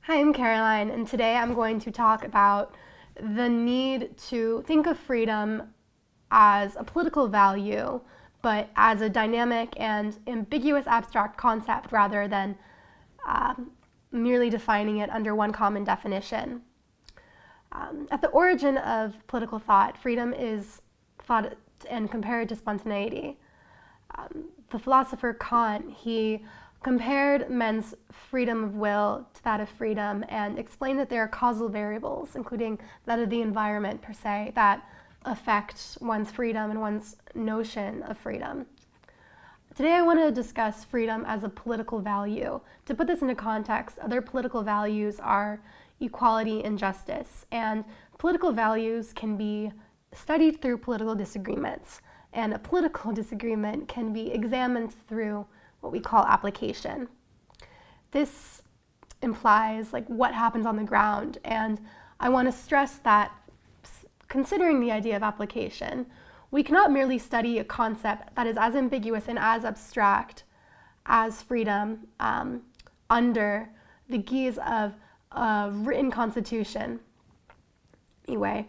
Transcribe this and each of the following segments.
Hi, I'm Caroline, and today I'm going to talk about the need to think of freedom as a political value, but as a dynamic and ambiguous abstract concept rather than merely defining it under one common definition. At the origin of political thought, freedom is thought and compared to spontaneity. The philosopher Kant, he compared men's freedom of will to that of freedom and explained that there are causal variables, including that of the environment per se, that affect one's freedom and one's notion of freedom. Today I want to discuss freedom as a political value. To put this into context, other political values are equality and justice, and political values can be studied through political disagreements, and a political disagreement can be examined through what we call application. This implies what happens on the ground, and I want to stress that considering the idea of application, we cannot merely study a concept that is as ambiguous and as abstract as freedom under the guise of a written constitution. Anyway,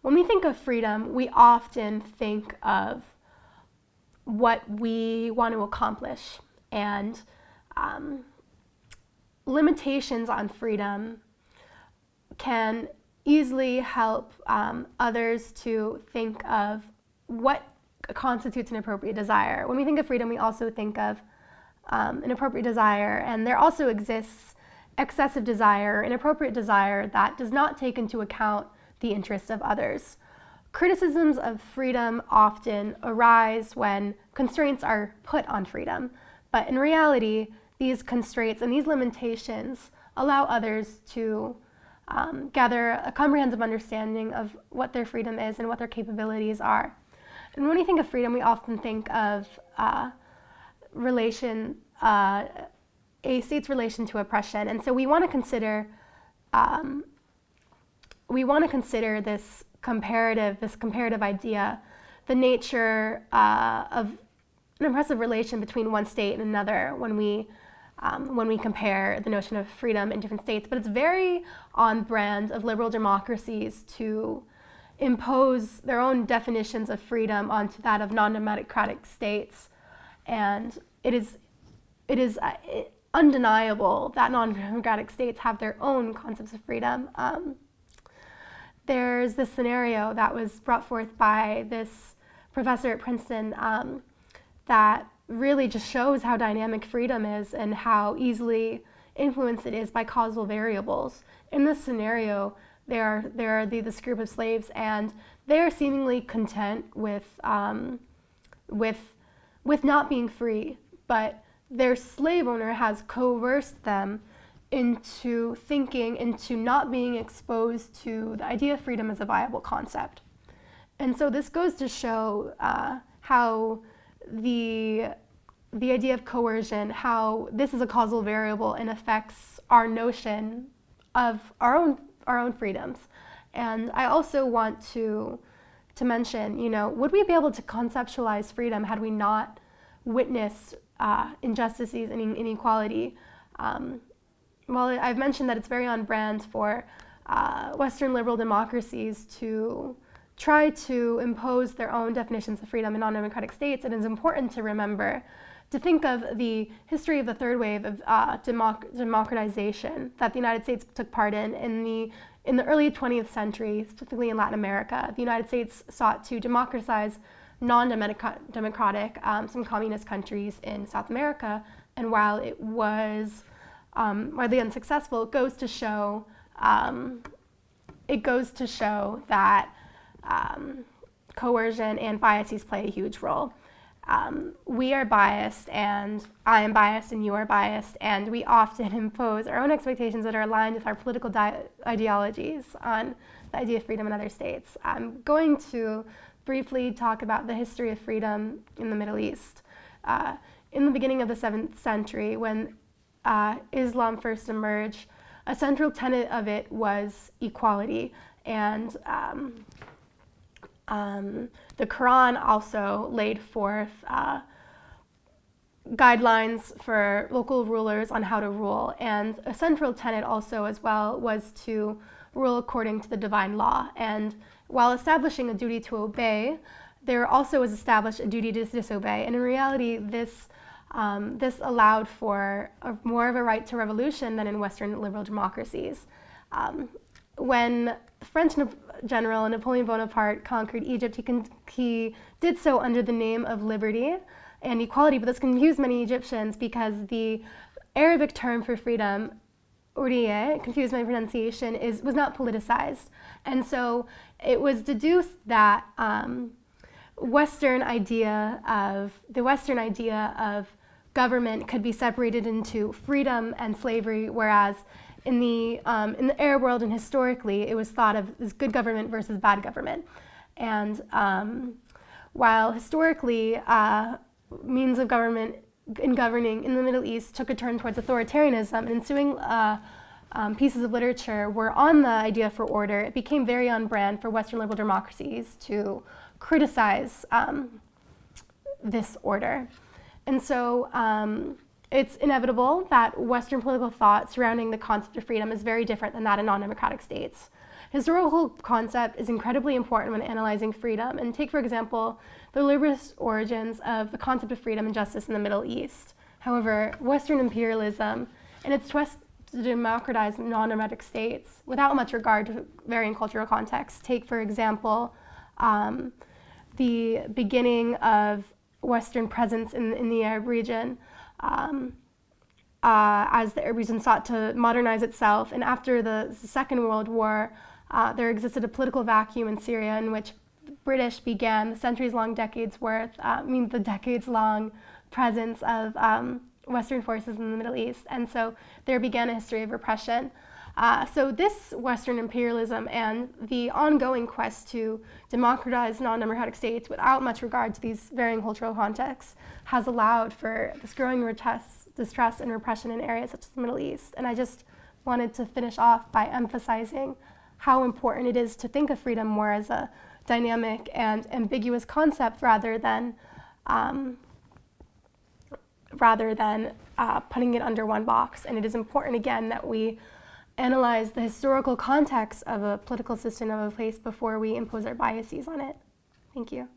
when we think of freedom, we often think of what we want to accomplish, and limitations on freedom can easily help others to think of what constitutes an appropriate desire. When we think of freedom, we also think of an appropriate desire, and there also exists excessive desire, inappropriate desire that does not take into account the interests of others. Criticisms of freedom often arise when constraints are put on freedom, but in reality, these constraints and these limitations allow others to gather a comprehensive understanding of what their freedom is and what their capabilities are. And when we think of freedom, we often think of a state's relation to oppression, and so we want to consider this comparative idea, the nature of an oppressive relation between one state and another when we compare the notion of freedom in different states. But it's very on brand of liberal democracies to impose their own definitions of freedom onto that of non-democratic states, and it is undeniable that non-democratic states have their own concepts of freedom. There's this scenario that was brought forth by this professor at Princeton that really just shows how dynamic freedom is and how easily influenced it is by causal variables. In this scenario, there are this group of slaves, and they are seemingly content with not being free, but their slave owner has coerced them into not being exposed to the idea of freedom as a viable concept. And so this goes to show how the idea of coercion, how this is a causal variable and affects our notion of our own freedoms. And I also want to mention, would we be able to conceptualize freedom had we not witnessed injustices and inequality? Well, I've mentioned that it's very on brand for Western liberal democracies to try to impose their own definitions of freedom in non-democratic states. It is important to remember to think of the history of the third wave of democratization that the United States took part in the early 20th century, specifically in Latin America. The United States sought to democratize non-democratic, some communist countries in South America, and while it was widely unsuccessful, it goes to show that coercion and biases play a huge role. We are biased, and I am biased, and you are biased, and we often impose our own expectations that are aligned with our political ideologies on the idea of freedom in other states. I'm going to briefly talk about the history of freedom in the Middle East. In the beginning of the 7th century, when Islam first emerged, a central tenet of it was equality, and the Quran also laid forth guidelines for local rulers on how to rule. And a central tenet also as well was to rule according to the divine law. And while establishing a duty to obey, there also was established a duty to disobey. And in reality, this allowed for more of a right to revolution than in Western liberal democracies. When French general Napoleon Bonaparte conquered Egypt, he did so under the name of liberty and equality, but this confused many Egyptians because the Arabic term for freedom, Hurriya, confused my pronunciation, was not politicized. And so it was deduced that the Western idea of government could be separated into freedom and slavery, whereas in the Arab world and historically, it was thought of as good government versus bad government. And while historically means of government in governing in the Middle East took a turn towards authoritarianism, ensuing pieces of literature were on the idea for order, it became very on brand for Western liberal democracies to criticize this order. And so it's inevitable that Western political thought surrounding the concept of freedom is very different than that in non-democratic states. Historical concept is incredibly important when analyzing freedom. And take, for example, the liberalist origins of the concept of freedom and justice in the Middle East. However, Western imperialism and its quest to democratize non-democratic states without much regard to varying cultural contexts. Take, for example, the beginning of Western presence in the Arab region as the Arab region sought to modernize itself. And after the Second World War, there existed a political vacuum in Syria in which the British began the centuries-long, the decades-long presence of Western forces in the Middle East. And so there began a history of repression. So this Western imperialism and the ongoing quest to democratize non-democratic states without much regard to these varying cultural contexts has allowed for this growing distrust and repression in areas such as the Middle East. And I just wanted to finish off by emphasizing how important it is to think of freedom more as a dynamic and ambiguous concept rather than putting it under one box. And it is important, again, that we analyze the historical context of a political system of a place before we impose our biases on it. Thank you.